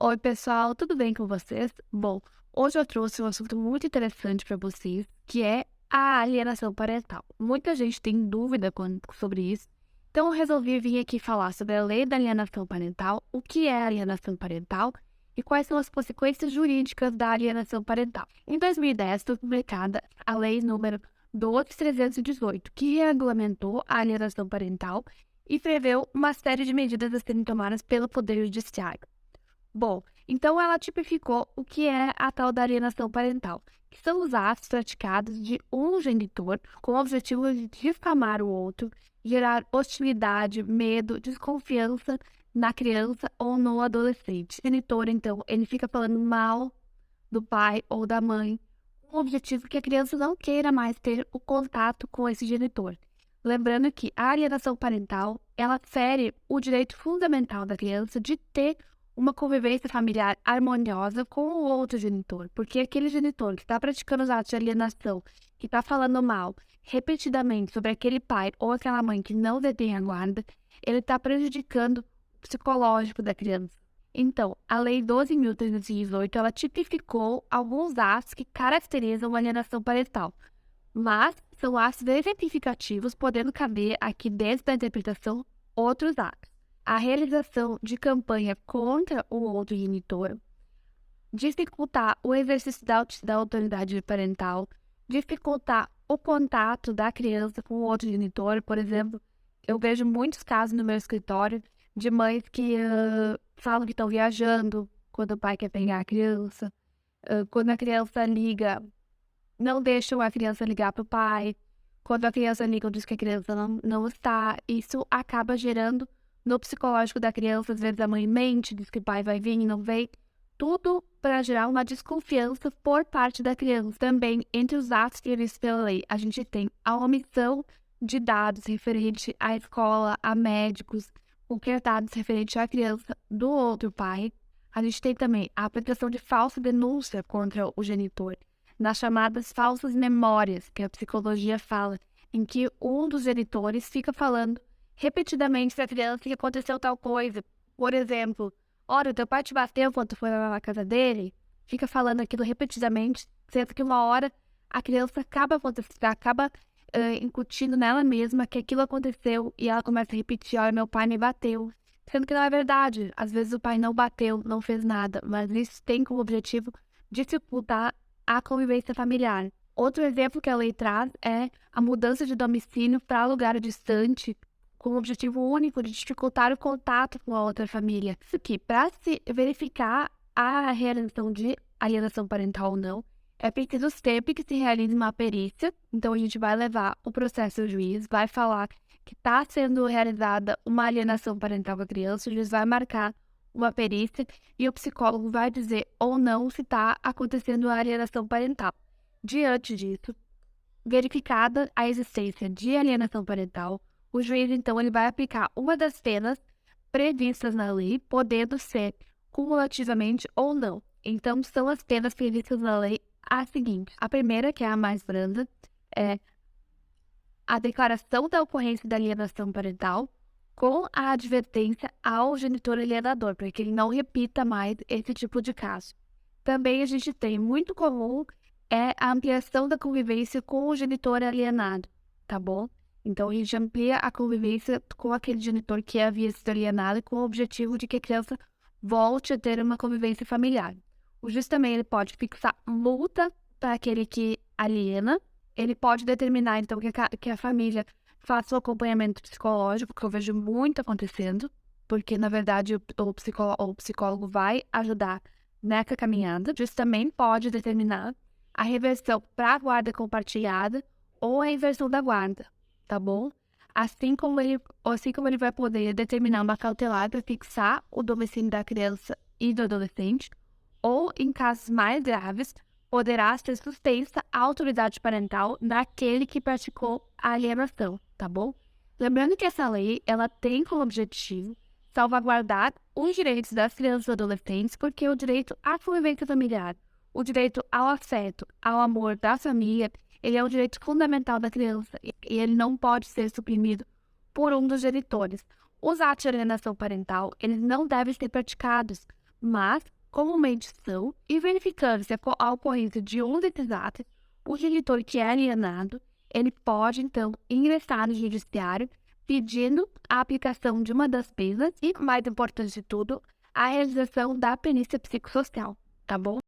Oi, pessoal, tudo bem com vocês? Bom, hoje eu trouxe um assunto muito interessante para vocês, que é a alienação parental. Muita gente tem dúvida sobre isso, então eu resolvi vir aqui falar sobre a lei da alienação parental, o que é alienação parental e quais são as consequências jurídicas da alienação parental. Em 2010 foi publicada a lei número 12.318, que regulamentou a alienação parental e preveu uma série de medidas a serem tomadas pelo Poder Judiciário. Bom, então ela tipificou o que é a tal da alienação parental, que são os atos praticados de um genitor com o objetivo de difamar o outro, gerar hostilidade, medo, desconfiança na criança ou no adolescente. O genitor, então, ele fica falando mal do pai ou da mãe, com o objetivo que a criança não queira mais ter o contato com esse genitor. Lembrando que a alienação parental, ela fere o direito fundamental da criança de ter uma convivência familiar harmoniosa com o outro genitor, porque aquele genitor que está praticando os atos de alienação, que está falando mal repetidamente sobre aquele pai ou aquela mãe que não detém a guarda, ele está prejudicando o psicológico da criança. Então, a Lei 12.318, ela tipificou alguns atos que caracterizam a alienação parental, mas são atos exemplificativos, podendo caber aqui dentro da interpretação outros atos. A realização de campanha contra o outro genitor, dificultar o exercício da autoridade parental, dificultar o contato da criança com o outro genitor. Por exemplo, eu vejo muitos casos no meu escritório de mães que falam que estão viajando quando o pai quer pegar a criança, quando a criança liga, não deixam a criança ligar para o pai, quando a criança liga, diz que a criança não está. Isso acaba gerando no psicológico da criança. Às vezes a mãe mente, diz que o pai vai vir e não vem. Tudo para gerar uma desconfiança por parte da criança. Também, entre os atos previstos pela lei, a gente tem a omissão de dados referente à escola, a médicos, qualquer dados referente à criança do outro pai. A gente tem também a aplicação de falsa denúncia contra o genitor, nas chamadas falsas memórias, que a psicologia fala, em que um dos genitores fica falando repetidamente para a criança que aconteceu tal coisa. Por exemplo, olha, o teu pai te bateu quando tu foi lá na casa dele. Fica falando aquilo repetidamente, sendo que uma hora a criança acaba incutindo nela mesma que aquilo aconteceu e ela começa a repetir, olha, meu pai me bateu. Sendo que não é verdade. Às vezes o pai não bateu, não fez nada, mas isso tem como objetivo dificultar a convivência familiar. Outro exemplo que a lei traz é a mudança de domicílio para lugar distante, com o objetivo único de dificultar o contato com a outra família. Isso aqui, para se verificar a realização de alienação parental ou não, é preciso sempre que se realize uma perícia. Então, a gente vai levar o processo ao juiz, vai falar que está sendo realizada uma alienação parental com a criança, o juiz vai marcar uma perícia e o psicólogo vai dizer ou não se está acontecendo a alienação parental. Diante disso, verificada a existência de alienação parental, o juiz, então, ele vai aplicar uma das penas previstas na lei, podendo ser cumulativamente ou não. Então, são as penas previstas na lei as seguintes. A primeira, que é a mais branda, é a declaração da ocorrência da alienação parental com a advertência ao genitor alienador, para que ele não repita mais esse tipo de caso. Também a gente tem, muito comum, é a ampliação da convivência com o genitor alienado, tá bom? Então, a gente amplia a convivência com aquele genitor que havia sido alienado com o objetivo de que a criança volte a ter uma convivência familiar. O juiz também ele pode fixar multa para aquele que aliena. Ele pode determinar, então, que a família faça o acompanhamento psicológico, que eu vejo muito acontecendo, porque, na verdade, o psicólogo vai ajudar nessa caminhada. O juiz também pode determinar a reversão para a guarda compartilhada ou a inversão da guarda, tá bom? Assim como ele vai poder determinar uma cautelar para fixar o domicílio da criança e do adolescente, ou, em casos mais graves, poderá ser suspensa a autoridade parental daquele que praticou a alienação, tá bom? Lembrando que essa lei, ela tem como objetivo salvaguardar os direitos das crianças e adolescentes, porque o direito à convivência familiar, o direito ao afeto, ao amor da família, ele é um direito fundamental da criança e ele não pode ser suprimido por um dos genitores. Os atos de alienação parental, eles não devem ser praticados, mas comumente são, e verificando se a ocorrência de um desses atos, o genitor que é alienado, ele pode, então, ingressar no judiciário pedindo a aplicação de uma das penas e, mais importante de tudo, a realização da perícia psicossocial, tá bom?